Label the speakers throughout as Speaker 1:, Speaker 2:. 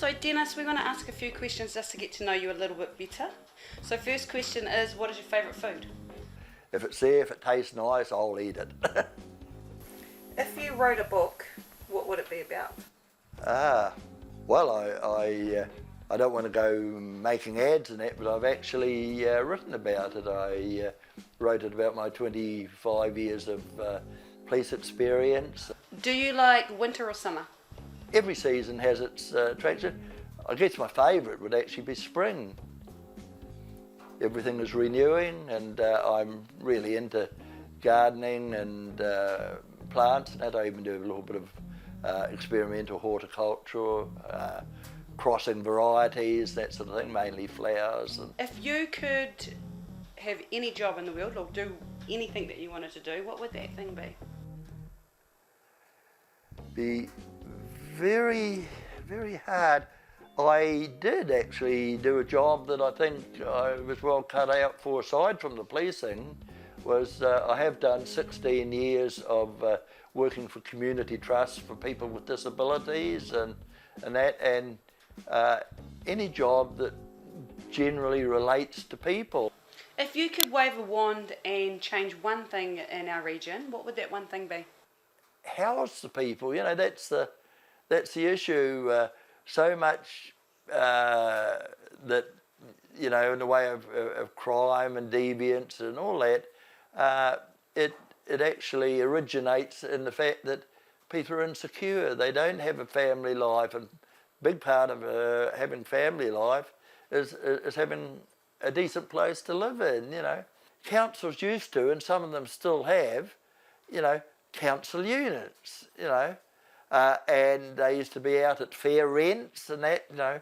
Speaker 1: So Dennis, we're going to ask a few questions just to get to know you a little bit better. So first question is, what is your favourite food?
Speaker 2: If it's there, if it tastes nice, I'll eat it.
Speaker 1: If you wrote a book, what would it be about?
Speaker 2: Well, I don't want to go making ads and that, but I've actually written about it. I wrote it about my 25 years of police experience.
Speaker 1: Do you like winter or summer?
Speaker 2: Every season has its attraction. I guess my favourite would actually be spring. Everything is renewing, and I'm really into gardening and plants, and that. I even do a little bit of experimental horticulture, crossing varieties, that sort of thing, mainly flowers.
Speaker 1: If you could have any job in the world or do anything that you wanted to do, what would that thing be?
Speaker 2: Be very, very hard. I did actually do a job that I think I was well cut out for, aside from the policing, was I have done 16 years of working for community trusts for people with disabilities and any job that generally relates to people.
Speaker 1: If you could wave a wand and change one thing in our region, what would that one thing be?
Speaker 2: House the people, you know, that's the issue. So much that, you know, in the way of crime and deviance and all that, it actually originates in the fact that people are insecure. They don't have a family life, and a big part of having family life is having a decent place to live in, you know. Councils used to, and some of them still have, you know, council units, you know. And they used to be out at fair rents and that, you know,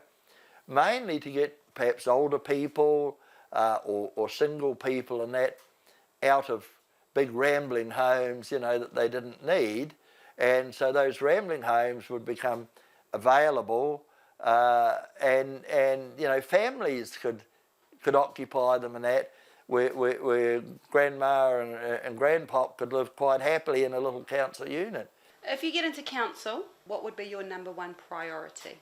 Speaker 2: mainly to get perhaps older people or single people and that out of big rambling homes, you know, that they didn't need. And so those rambling homes would become available and you know, families could occupy them and that, where grandma and grandpop could live quite happily in a little council unit.
Speaker 1: If you get into council, what would be your number one priority?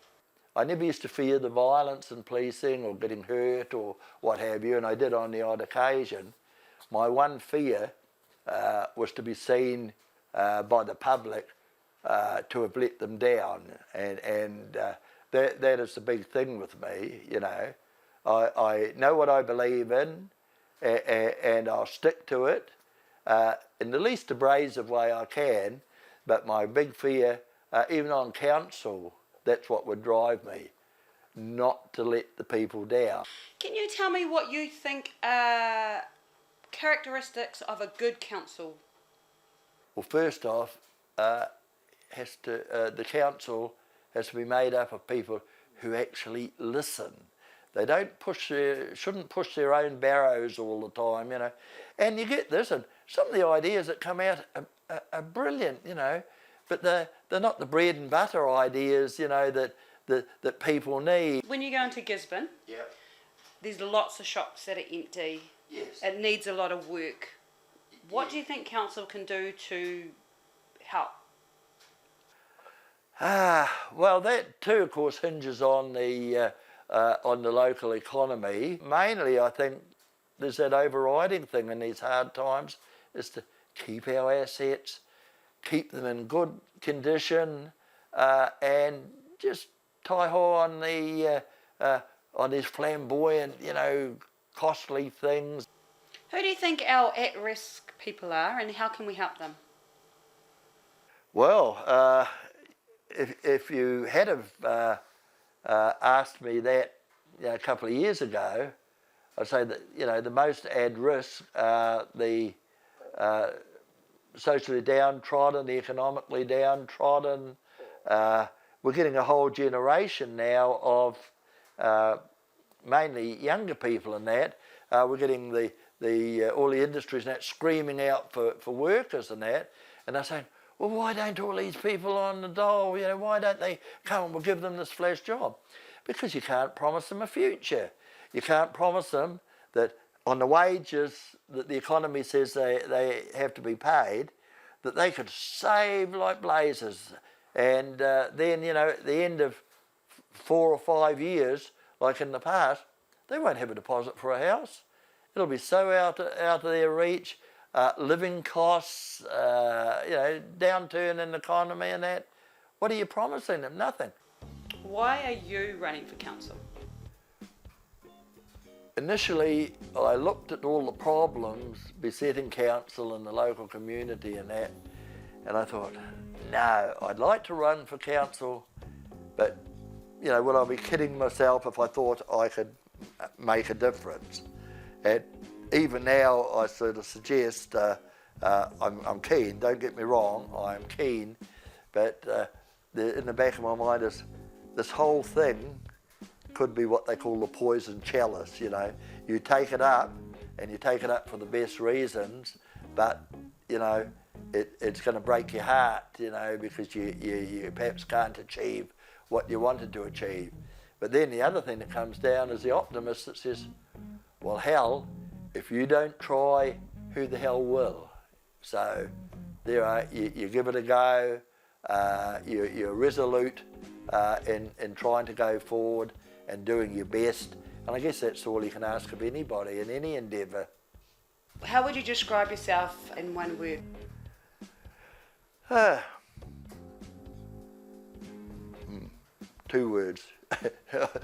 Speaker 2: I never used to fear the violence in policing or getting hurt or what have you, and I did on the odd occasion. My one fear was to be seen by the public to have let them down, and that is the big thing with me, you know. I know what I believe in, and I'll stick to it in the least abrasive way I can. But my big fear, even on council, that's what would drive me, not to let the people down.
Speaker 1: Can you tell me what you think are characteristics of a good council?
Speaker 2: Well, first off, the council has to be made up of people who actually listen. They shouldn't push their own barrows all the time, you know. And you get this, and some of the ideas that come out are brilliant, you know, but they're not the bread and butter ideas, you know, that people need.
Speaker 1: When you go into Gisborne,
Speaker 2: yep,
Speaker 1: there's lots of shops that are empty.
Speaker 2: Yes.
Speaker 1: It needs a lot of work. What do you think council can do to help?
Speaker 2: Well, that too, of course, hinges on the local economy. Mainly, I think there's that overriding thing in these hard times, is to keep our assets, keep them in good condition, and just tie-ho on these flamboyant, you know, costly things.
Speaker 1: Who do you think our at-risk people are, and how can we help them?
Speaker 2: Well, if you had have asked me that, you know, a couple of years ago, I'd say that, you know, the most at risk are the socially downtrodden, the economically downtrodden. We're getting a whole generation now of mainly younger people in that. We're getting all the industries and that screaming out for workers and that, and they're saying, well, why don't all these people on the dole, you know, why don't they come and we'll give them this flash job? Because you can't promise them a future. You can't promise them that on the wages that the economy says they have to be paid, that they could save like blazes. And then, you know, at the end of 4 or 5 years, like in the past, they won't have a deposit for a house. It'll be so out of their reach. Living costs, downturn in the economy and that. What are you promising them? Nothing.
Speaker 1: Why are you running for council?
Speaker 2: Initially, I looked at all the problems besetting council and the local community and that, and I thought, no, I'd like to run for council, but, would I be kidding myself if I thought I could make a difference? And even now, I sort of suggest I'm keen. Don't get me wrong, I'm keen, but in the back of my mind is this whole thing could be what they call the poison chalice. You take it up, and you take it up for the best reasons, but it's going to break your heart, because you perhaps can't achieve what you wanted to achieve. But then the other thing that comes down is the optimist that says, well, hell, if you don't try, who the hell will? So you give it a go, you're resolute in trying to go forward and doing your best. And I guess that's all you can ask of anybody in any endeavour.
Speaker 1: How would you describe yourself in one word?
Speaker 2: 2 words.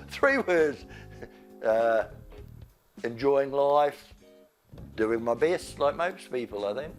Speaker 2: 3 words. Enjoying life, doing my best like most people, I think.